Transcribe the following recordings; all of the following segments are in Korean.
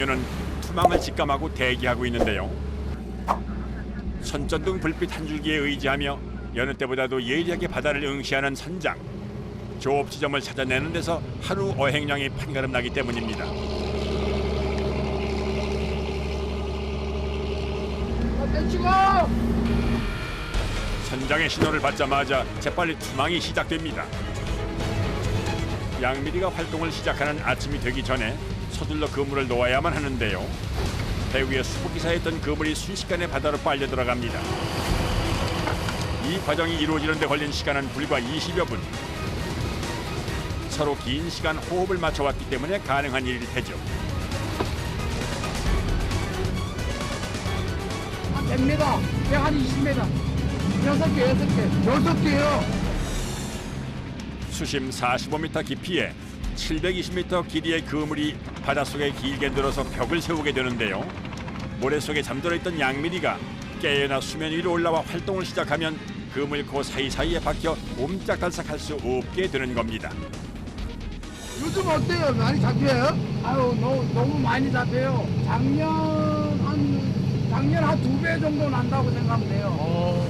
그는 투망을 직감하고 대기하고 있는데요. 손전등 불빛 한 줄기에 의지하며 여느 때보다도 예리하게 바다를 응시하는 선장. 조업 지점을 찾아내는 데서 하루 어획량이 판가름 나기 때문입니다. 선장의 신호를 받자마자 재빨리 투망이 시작됩니다. 양미리가 활동을 시작하는 아침이 되기 전에 서둘러 그물을 놓아야만 하는데요. 배 위에 수복기사였던 그물이 순식간에 바다로 빨려 들어갑니다. 이 과정이 이루어지는 데 걸린 시간은 불과 20여 분. 서로 긴 시간 호흡을 맞춰왔기 때문에 가능한 일일 테죠. 100m, 120m. 6개요. 수심 45m 깊이에 720m 길이의 그물이 바닷속에 길게 늘어서 벽을 세우게 되는데요. 모래 속에 잠들어 있던 양미리가 깨어나 수면 위로 올라와 활동을 시작하면 그물코 사이사이에 박혀 옴짝달싹할 수 없게 되는 겁니다. 요즘 어때요? 많이 잡혀요? 아유, 너무 많이 잡혀요. 작년 한 2배 정도 난다고 생각하면 돼요.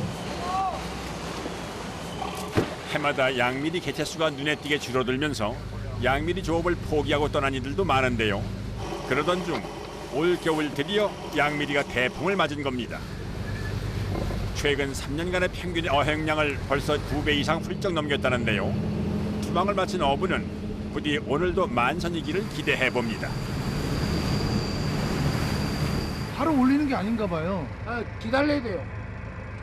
해마다 양미리 개체수가 눈에 띄게 줄어들면서 양미리 조업을 포기하고 떠난 이들도 많은데요. 그러던 중 올 겨울 드디어 양미리가 대풍을 맞은 겁니다. 최근 3년간의 평균 어획량을 벌써 2배 이상 훌쩍 넘겼다는데요. 투망을 마친 어부는 부디 오늘도 만선이기를 기대해 봅니다. 바로 올리는 게 아닌가 봐요. 아, 기다려야 돼요.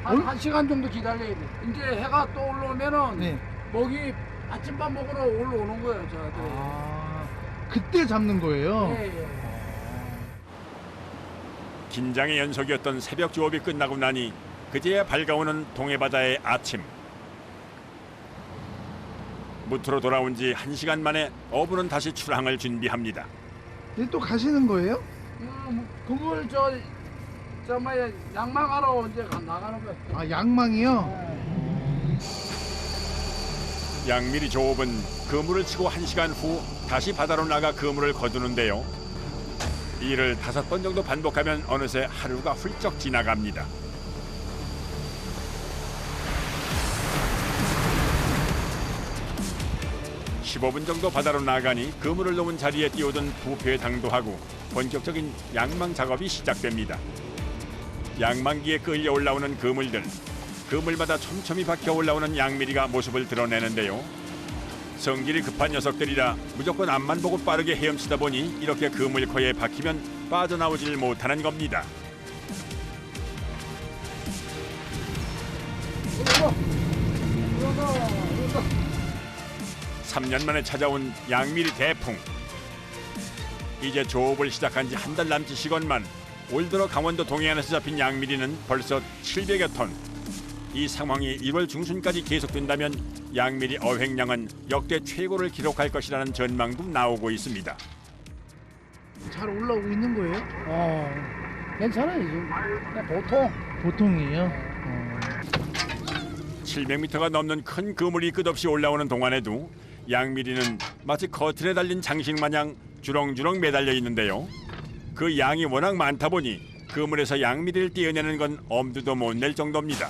한 시간 정도 기다려야 돼요. 이제 해가 또 올라오면은 네. 먹이 아침밥 먹으러 올라오는 거예요, 저한테. 그때 잡는 거예요. 예. 긴장의 연속이었던 새벽 조업이 끝나고 나니 그제야 밝아오는 동해바다의 아침. 무트로 돌아온 지 1시간 만에 어부는 다시 출항을 준비합니다. 이제 또 가시는 거예요? 그물 저 뭐야 양망하러 이제 나가는 거예요. 아, 양망이요? 양미리 조업은 그물을 치고 1시간 후 다시 바다로 나가 그물을 거두는데요. 이를 5번 정도 반복하면 어느새 하루가 훌쩍 지나갑니다. (15분) 정도 바다로 나가니 그물을 놓은 자리에 띄우던 부표에 당도하고 본격적인 양망 작업이 시작됩니다. 양망기에 끌려 올라오는 그물들, 그물마다 촘촘히 박혀 올라오는 양미리가 모습을 드러내는데요. 성질이 급한 녀석들이라 무조건 앞만 보고 빠르게 헤엄치다 보니 이렇게 그물코에 박히면 빠져나오질 못하는 겁니다. 이거. 3년 만에 찾아온 양미리 대풍. 이제 조업을 시작한 지 한 달 남짓이건만 올 들어 강원도 동해안에서 잡힌 양미리는 벌써 700여 톤. 이 상황이 1월 중순까지 계속된다면 양미리 어획량은 역대 최고를 기록할 것이라는 전망도 나오고 있습니다. 잘 올라오고 있는 거예요? 괜찮아요, 지금. 그냥 보통. 보통이에요? 700m가 넘는 큰 그물이 끝없이 올라오는 동안에도 양미리는 마치 커튼에 달린 장식 마냥 주렁주렁 매달려 있는데요. 그 양이 워낙 많다 보니 그물에서 양미리를 떼어내는 건 엄두도 못 낼 정도입니다.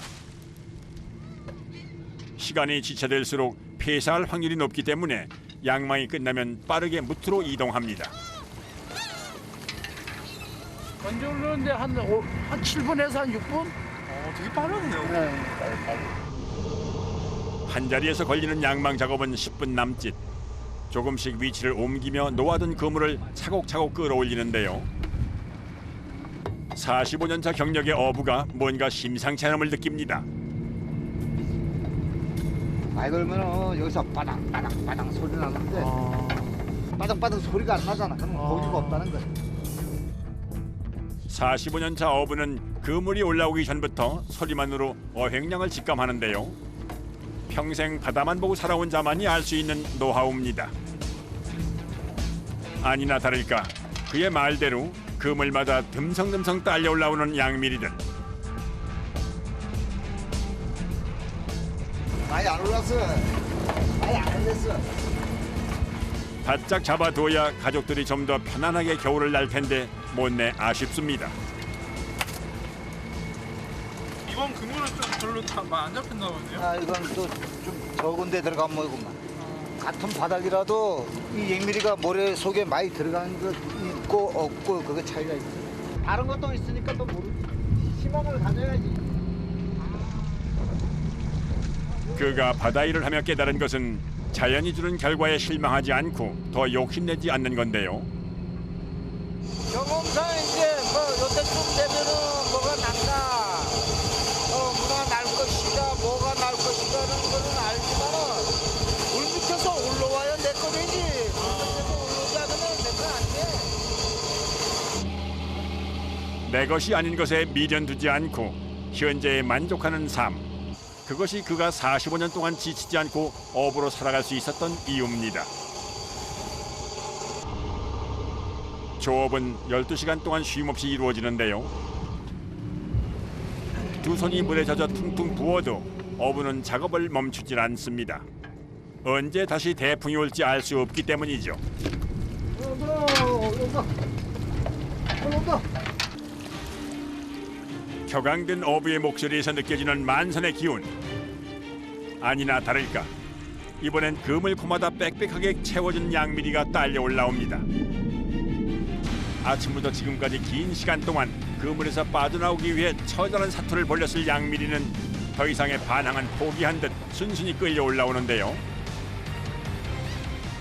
시간이 지체될수록 폐사할 확률이 높기 때문에 양망이 끝나면 빠르게 무트로 이동합니다. 먼저 올르는데 한 7분에서 한 6분? 되게 빠르네요. 네. 한 자리에서 걸리는 양망 작업은 10분 남짓. 조금씩 위치를 옮기며 놓아둔 그물을 차곡차곡 끌어올리는데요. 45년차 경력의 어부가 뭔가 심상치 않음을 느낍니다. 많이 걸면은 여기서 바닥바닥 소리 나는데 바닥바닥 소리가 안 나잖아. 그럼 고기가 없다는 거야. 45년차 어부는 그물이 올라오기 전부터 소리만으로 어획량을 직감하는데요. 평생 바다만 보고 살아온 자만이 알 수 있는 노하우입니다. 아니나 다를까 그의 말대로 그물마다 듬성듬성 딸려 올라오는 양미리들. 많이 안 올랐어. 많이 안 올랐어. 바짝 잡아둬야 가족들이 좀 더 편안하게 겨울을 날 텐데 못내 아쉽습니다. 이번 그물은 좀 별로 안 잡혔나 보네요. 아, 이건 또 좀 적은 데 들어간 모이구만. 같은 바닥이라도 이 앵미리가 모래 속에 많이 들어가는 거 있고 없고 그게 차이가 있어. 다른 것도 있으니까 또 모르지. 희망을 가져야지. 그가 바다 일을 하며 깨달은 것은 자연이 주는 결과에 실망하지 않고 더 욕심내지 않는 건데요. 경험상 이제 뭐 요때쯤 되면은 뭐가 난다. 뭐가 날 것이다, 뭐가 날 것이다는 거는 알지만은 물 밑에서 올라와야 내 거 되지. 물 밑에서 올라오지 않으면 내 거 안 돼. 내 것이 아닌 것에 미련 두지 않고 현재에 만족하는 삶. 그것이 그가 45년 동안 지치지 않고 업으로 살아갈 수 있었던 이유입니다. 조업은 12시간 동안 쉼없이 이루어지는데요. 두 손이 물에 젖어 퉁퉁 부어도 어부는 작업을 멈추질 않습니다. 언제 다시 대풍이 올지 알 수 없기 때문이죠. 격앙된 어부의 목소리에서 느껴지는 만선의 기운. 아니나 다를까 이번엔 그물 코마다 빽빽하게 채워진 양미리가 딸려 올라옵니다. 아침부터 지금까지 긴 시간 동안 그물에서 빠져나오기 위해 처절한 사투를 벌였을 양미리는 더 이상의 반항은 포기한 듯 순순히 끌려 올라오는데요.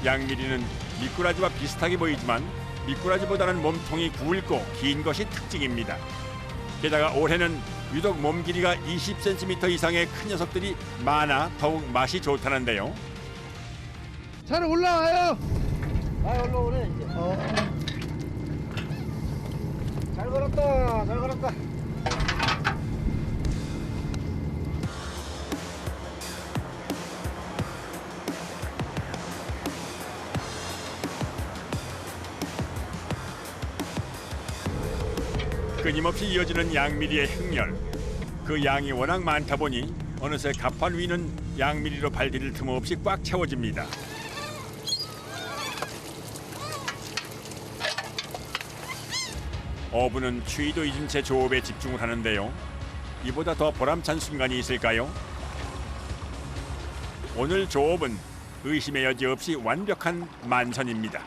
양미리는 미꾸라지와 비슷하게 보이지만 미꾸라지보다는 몸통이 굵고 긴 것이 특징입니다. 게다가 올해는 유독 몸 길이가 20cm 이상의 큰 녀석들이 많아 더욱 맛이 좋다는데요. 잘 올라와요. 아, 올라오네 이제. 잘 걸었다, 잘 걸었다. 끊임없이 이어지는 양미리의 행렬. 그 양이 워낙 많다 보니 어느새 갑판 위는 양미리로 발디딜 틈 없이 꽉 채워집니다. 어부는 추위도 잊은 채 조업에 집중을 하는데요. 이보다 더 보람찬 순간이 있을까요? 오늘 조업은 의심의 여지 없이 완벽한 만선입니다.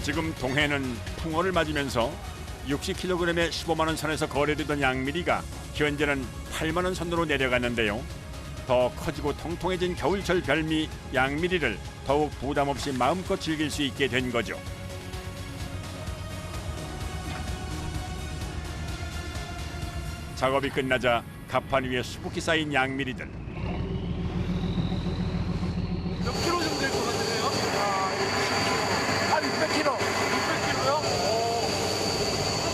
지금 동해는 풍어를 맞으면서 60kg에 15만 원 선에서 거래되던 양미리가 현재는 8만 원 선으로 내려갔는데요. 더 커지고 통통해진 겨울철 별미 양미리를 더욱 부담 없이 마음껏 즐길 수 있게 된 거죠. 작업이 끝나자 갑판 위에 수북히 쌓인 양미리들. 몇 킬로 정도 될 것 같으세요? 한 600kg. 600킬로요?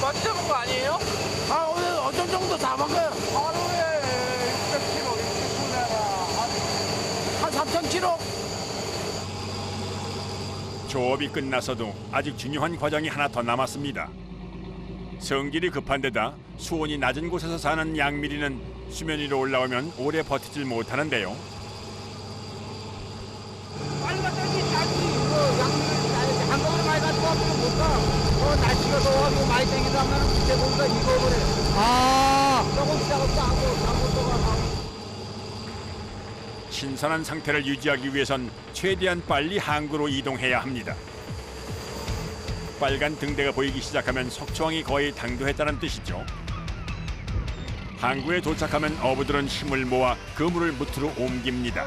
많이 잡은 거 아니에요? 아, 오늘 어떤 정도 잡아가요? 하루에 600kg, 600kg, 한 3,000kg? 조업이 끝나서도 아직 중요한 과정이 하나 더 남았습니다. 성질이 급한 데다 수온이 낮은 곳에서 사는 양미리는 수면 위로 올라오면 오래 버티질 못하는데요. 빨리 갔다 오지, 양미리 한꺼번에 많이 가지고 와면 못 가. 날씨가 더워가지고 많이 땡기다 하면 밑에 보니까 익어버려. 조금 작업도 하고, 작업도 하고. 신선한 상태를 유지하기 위해선 최대한 빨리 항구로 이동해야 합니다. 빨간 등대가 보이기 시작하면 석초항이 거의 당도했다는 뜻이죠. 항구에 도착하면 어부들은 힘을 모아 그물을 무트로 옮깁니다.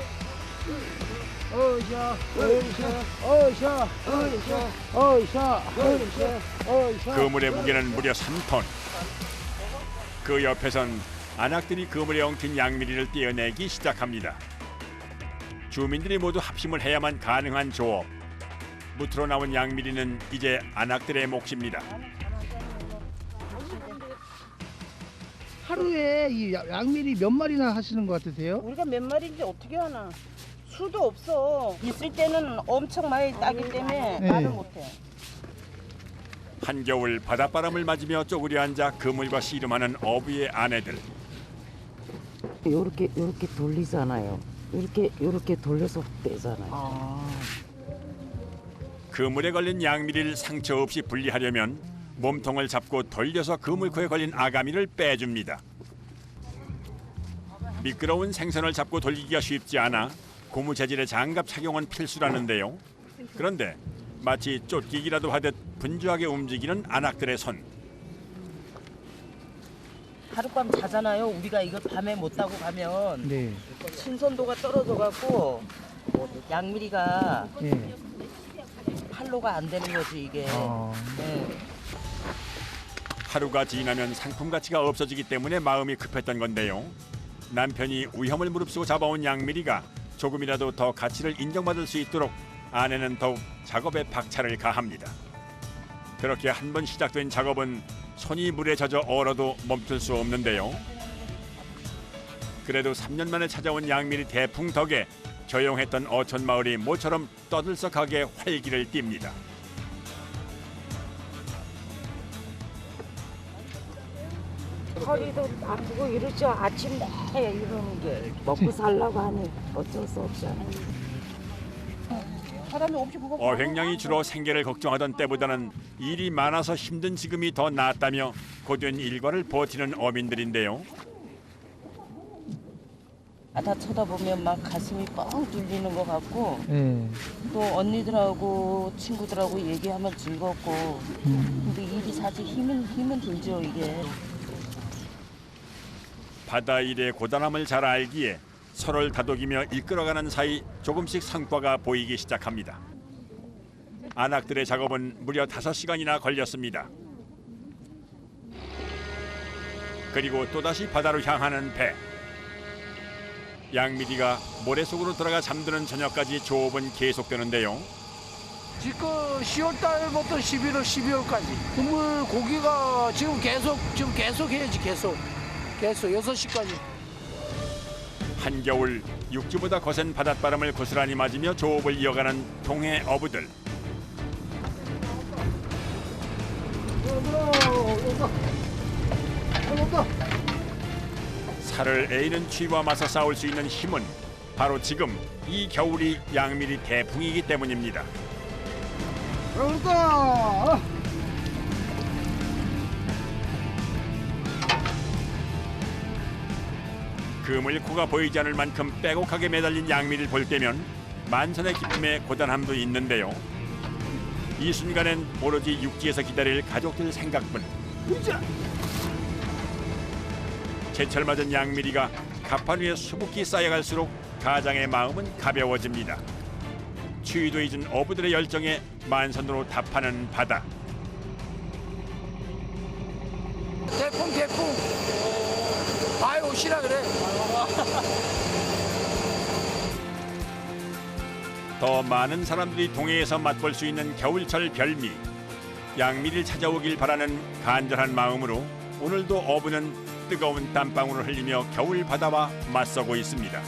그물의 무게는 무려 3톤. 그 옆에선 안악들이 그물에 엉킨 양미리를 떼어내기 시작합니다. 주민들이 모두 합심을 해야만 가능한 조업. 무트로 나온 양미리는 이제 안악들의 몫입니다. 하루에 이 양미리 몇 마리나 하시는 것 같으세요? 우리가 몇 마리인지 어떻게 하나. 수도 없어. 있을 때는 엄청 많이 따기 때문에 네. 말을 못해. 한겨울 바닷바람을 맞으며 쪼그려 앉아 그물과 씨름하는 어부의 아내들. 요렇게 돌리잖아요. 요렇게 돌려서 빼잖아요. 그물에 걸린 양미리를 상처 없이 분리하려면 몸통을 잡고 돌려서 그물코에 걸린 아가미를 빼줍니다. 미끄러운 생선을 잡고 돌리기가 쉽지 않아 고무 재질의 장갑 착용은 필수라는데요. 그런데 마치 쫓기기라도 하듯 분주하게 움직이는 안악들의 손. 하룻밤 자잖아요. 우리가 이거 밤에 못 타고 가면 네. 신선도가 떨어져 갖고 양미리가 예. 팔로가 안 되는 거지 이게. 네. 하루가 지나면 상품 가치가 없어지기 때문에 마음이 급했던 건데요. 남편이 위험을 무릅쓰고 잡아온 양미리가 조금이라도 더 가치를 인정받을 수 있도록 아내는 더욱 작업에 박차를 가합니다. 그렇게 한 번 시작된 작업은 손이 물에 젖어 얼어도 멈출 수 없는데요. 그래도 3년 만에 찾아온 양미리 대풍 덕에 조용했던 어촌 마을이 모처럼 떠들썩하게 활기를 띱니다. 허리도 아프고 이러죠. 아침 내 이러는 게 먹고 살라고 하니 어쩔 수 없잖아요. 사람이 없이 그거 어획량이 줄어 생계를 걱정하던 때보다는 일이 많아서 힘든 지금이 더 낫다며 고된 일과를 버티는 어민들인데요. 다 쳐다보면 막 가슴이 뻥 뚫리는 것 같고 예. 또 언니들하고 친구들하고 얘기하면 즐겁고 근데 일이 사실 힘은 들죠 이게. 바다 일의 고단함을 잘 알기에 서로를 다독이며 이끌어가는 사이 조금씩 성과가 보이기 시작합니다. 안악들의 작업은 무려 5시간이나 걸렸습니다. 그리고 또다시 바다로 향하는 배. 양미리가 모래 속으로 들어가 잠드는 저녁까지 조업은 계속되는데요. 지금 10월달부터 11월, 12월까지 그물 고기가 지금 계속 해야지 계속 6시까지. 한겨울 육지보다 거센 바닷바람을 고스란히 맞으며 조업을 이어가는 동해 어부들. 살을 에이는 추위와 맞서 싸울 수 있는 힘은 바로 지금 이 겨울이 양미리 대풍이기 때문입니다. 그물코가 보이지 않을 만큼 빼곡하게 매달린 양미를 볼 때면 만선의 기쁨에 고단함도 있는데요. 이 순간엔 오로지 육지에서 기다릴 가족들 생각뿐. 제철 맞은 양미리가 갑판 위에 수북히 쌓여갈수록 가장의 마음은 가벼워집니다. 추위도 잊은 어부들의 열정에 만선으로 답하는 바다. 태풍 바위 오시라 그래. 더 많은 사람들이 동해에서 맛볼 수 있는 겨울철 별미. 양미를 찾아오길 바라는 간절한 마음으로 오늘도 어부는 뜨거운 땀방울을 흘리며 겨울 바다와 맞서고 있습니다.